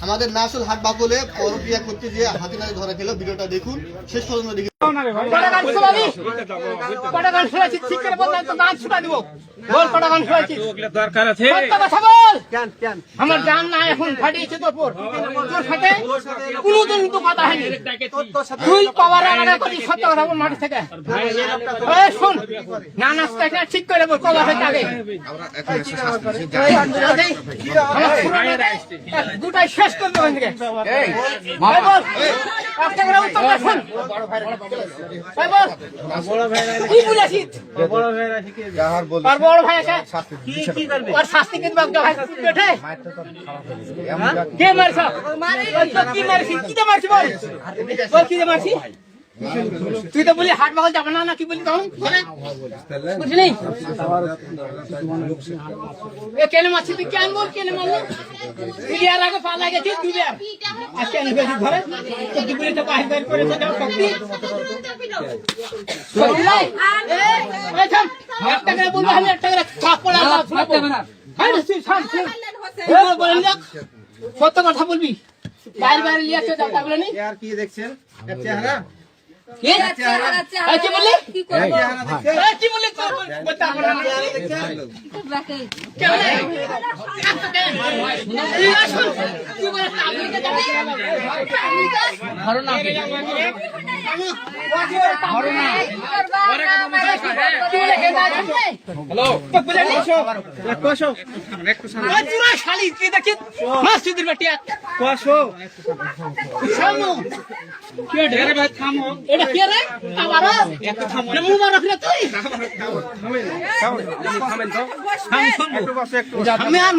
আমাদের নাসুল হাট বাকলে পরক্রিয়া করতে যে হাতিনাতে ধরা খেলো। ভিডিওটা দেখুন শেষ পর্যন্ত দেখুন। আমার জান না এখন ফাটিয়েছে তোর পর তোর সাথে কোনদিন তো কথা হয়নি। তুই পাওয়ার আগে করি সত্য কথা বল মাটি থেকে। শোন না নাস্তা ঠিক করে বল কবা থেকে আগে দুটাই শেষ করে দেবেন থেকে একটা করে উত্তর শোন। বড় ভাই আর শাস্তি কিন্তু কে মারছ কি মারছি কি মারছি বল কি মারছি তুই তো বলি হাট বাগল যাবে না কি বলি তখন বুঝলি কেনে মারছি তুই কেন বল কেনে মারলি ক্লিয়ার আগে পা লাগেছি তুই আর কেন বেশি ধরে তুই বলি তো বাহির বের করে দাও শক্তি একটা করে বলবো আমি একটা করে থাপ্পড় সত্য কথা বলবি বাইরে বাইরে নিয়ে আসতে যাও তাহলে নেই আর কি দেখছেন চেহারা কি বললি কি বললি বলতে আমরা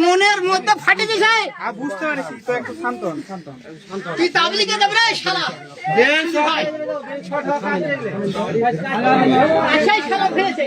মনের মধ্যে ফাটে দিছে বুঝতে পারছি তো একটু শান্ত তুই তাবলিগে যাবে রে শালা আচ্ছা শালা ফেলেছে